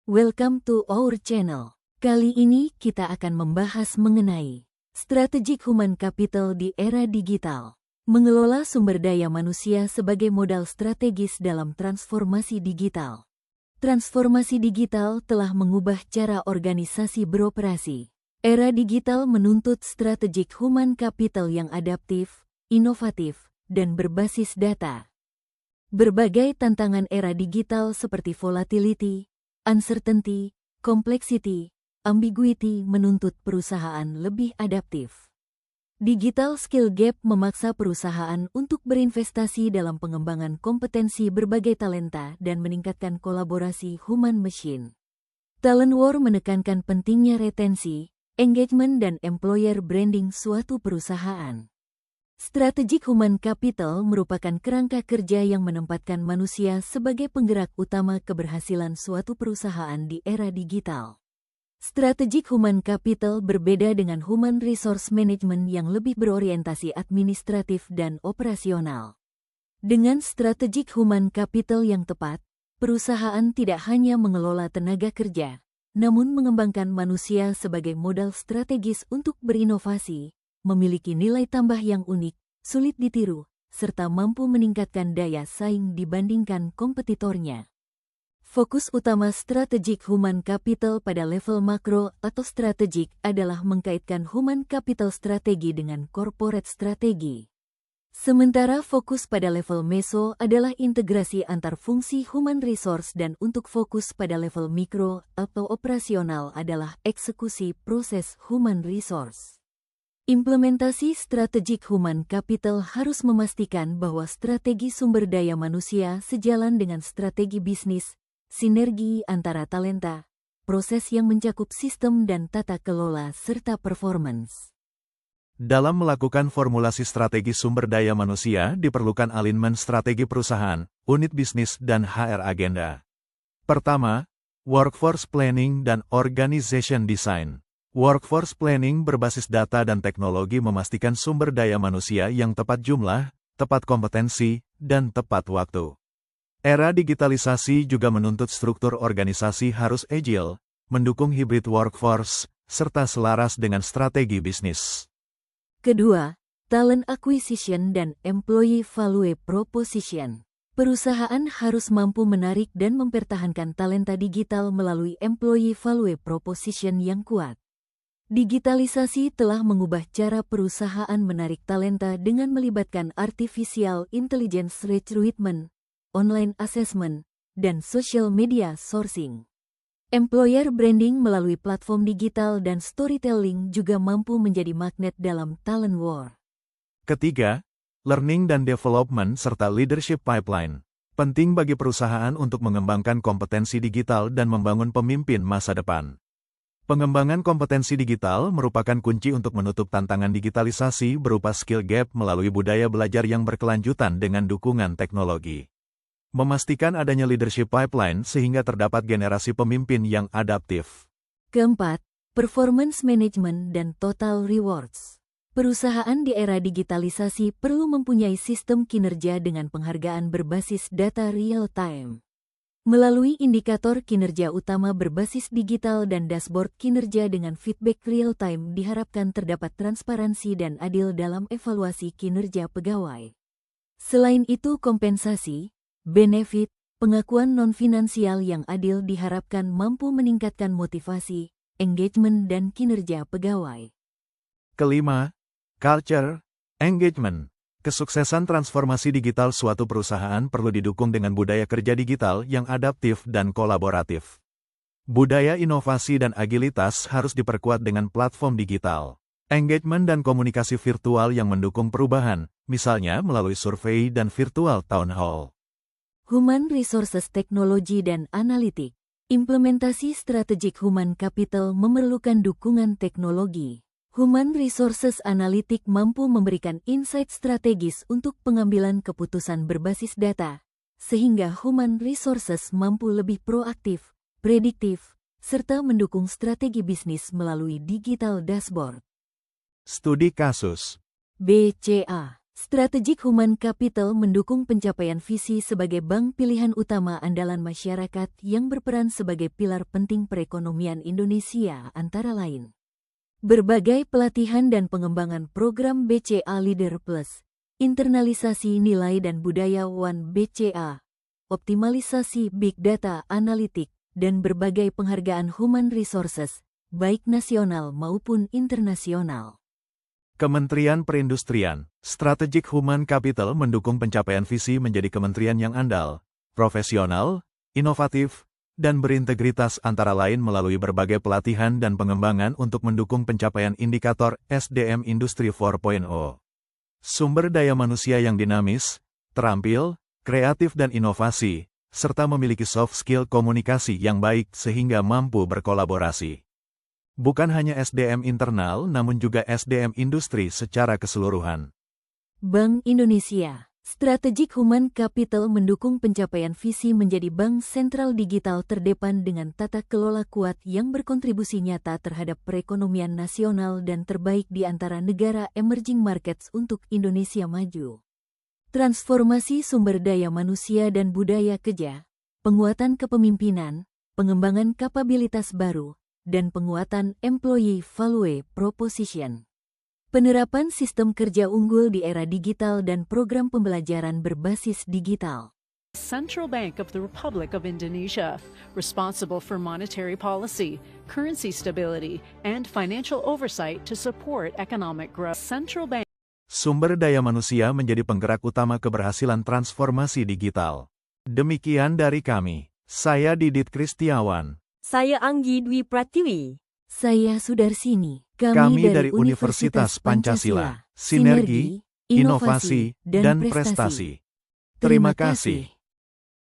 Welcome to our channel. Kali ini kita akan membahas mengenai strategic human capital di era digital. Mengelola sumber daya manusia sebagai modal strategis dalam transformasi digital. Transformasi digital telah mengubah cara organisasi beroperasi. Era digital menuntut strategic human capital yang adaptif, inovatif, dan berbasis data. Berbagai tantangan era digital seperti volatility, uncertainty, complexity, ambiguity menuntut perusahaan lebih adaptif. Digital skill gap memaksa perusahaan untuk berinvestasi dalam pengembangan kompetensi berbagai talenta dan meningkatkan kolaborasi human-machine. Talent war menekankan pentingnya retensi, engagement dan employer branding suatu perusahaan. Strategic human capital merupakan kerangka kerja yang menempatkan manusia sebagai penggerak utama keberhasilan suatu perusahaan di era digital. Strategic human capital berbeda dengan human resource management yang lebih berorientasi administratif dan operasional. Dengan strategic human capital yang tepat, perusahaan tidak hanya mengelola tenaga kerja, namun mengembangkan manusia sebagai modal strategis untuk berinovasi, memiliki nilai tambah yang unik, sulit ditiru, serta mampu meningkatkan daya saing dibandingkan kompetitornya. Fokus utama strategic human capital pada level makro atau strategik adalah mengkaitkan human capital strategi dengan corporate strategi. Sementara fokus pada level meso adalah integrasi antar fungsi human resource dan untuk fokus pada level mikro atau operasional adalah eksekusi proses human resource. Implementasi strategic human capital harus memastikan bahwa strategi sumber daya manusia sejalan dengan strategi bisnis, sinergi antara talenta, proses yang mencakup sistem dan tata kelola serta performance. Dalam melakukan formulasi strategi sumber daya manusia diperlukan alignment strategi perusahaan, unit bisnis dan HR agenda. Pertama, workforce planning dan organization design. Workforce planning berbasis data dan teknologi memastikan sumber daya manusia yang tepat jumlah, tepat kompetensi, dan tepat waktu. Era digitalisasi juga menuntut struktur organisasi harus agile, mendukung hybrid workforce, serta selaras dengan strategi bisnis. Kedua, talent acquisition dan employee value proposition. Perusahaan harus mampu menarik dan mempertahankan talenta digital melalui employee value proposition yang kuat. Digitalisasi telah mengubah cara perusahaan menarik talenta dengan melibatkan artificial intelligence recruitment, online assessment, dan social media sourcing. Employer branding melalui platform digital dan storytelling juga mampu menjadi magnet dalam talent war. Ketiga, learning dan development serta leadership pipeline. Penting bagi perusahaan untuk mengembangkan kompetensi digital dan membangun pemimpin masa depan. Pengembangan kompetensi digital merupakan kunci untuk menutup tantangan digitalisasi berupa skill gap melalui budaya belajar yang berkelanjutan dengan dukungan teknologi. Memastikan adanya leadership pipeline sehingga terdapat generasi pemimpin yang adaptif. Keempat, performance management dan total rewards. Perusahaan di era digitalisasi perlu mempunyai sistem kinerja dengan penghargaan berbasis data real-time. Melalui indikator kinerja utama berbasis digital dan dashboard kinerja dengan feedback real-time diharapkan terdapat transparansi dan adil dalam evaluasi kinerja pegawai. Selain itu kompensasi, benefit, pengakuan non-finansial yang adil diharapkan mampu meningkatkan motivasi, engagement dan kinerja pegawai. Kelima, culture, engagement. Kesuksesan transformasi digital suatu perusahaan perlu didukung dengan budaya kerja digital yang adaptif dan kolaboratif. Budaya inovasi dan agilitas harus diperkuat dengan platform digital. Engagement dan komunikasi virtual yang mendukung perubahan, misalnya melalui survei dan virtual town hall. Human Resources Teknologi dan Analitik. Implementasi strategik human capital memerlukan dukungan teknologi. Human Resources Analitik mampu memberikan insight strategis untuk pengambilan keputusan berbasis data, sehingga Human Resources mampu lebih proaktif, prediktif, serta mendukung strategi bisnis melalui digital dashboard. Studi kasus. BCA. Strategic Human Capital mendukung pencapaian visi sebagai bank pilihan utama andalan masyarakat yang berperan sebagai pilar penting perekonomian Indonesia antara lain. Berbagai pelatihan dan pengembangan program BCA Leader Plus, internalisasi nilai dan budaya One BCA, optimalisasi Big Data Analitik, dan berbagai penghargaan human resources, baik nasional maupun internasional. Kementerian Perindustrian, Strategic Human Capital mendukung pencapaian visi menjadi kementerian yang andal, profesional, inovatif, dan berintegritas antara lain melalui berbagai pelatihan dan pengembangan untuk mendukung pencapaian indikator SDM Industri 4.0. Sumber daya manusia yang dinamis, terampil, kreatif dan inovasi, serta memiliki soft skill komunikasi yang baik sehingga mampu berkolaborasi. Bukan hanya SDM internal namun juga SDM industri secara keseluruhan. Bank Indonesia Strategic Human Capital mendukung pencapaian visi menjadi bank sentral digital terdepan dengan tata kelola kuat yang berkontribusi nyata terhadap perekonomian nasional dan terbaik di antara negara emerging markets untuk Indonesia maju. Transformasi sumber daya manusia dan budaya kerja, penguatan kepemimpinan, pengembangan kapabilitas baru, dan penguatan employee value proposition. Penerapan sistem kerja unggul di era digital dan program pembelajaran berbasis digital. Central Bank of the Republic of Indonesia, responsible for monetary policy, currency stability, and financial oversight to support economic growth. Central Bank. Sumber daya manusia menjadi penggerak utama keberhasilan transformasi digital. Demikian dari kami. Saya Didit Kristiawan. Saya Anggi Dwi Pratiwi. Saya Sudarsini. Kami dari Universitas Pancasila. Sinergi, inovasi, dan prestasi. Terima kasih.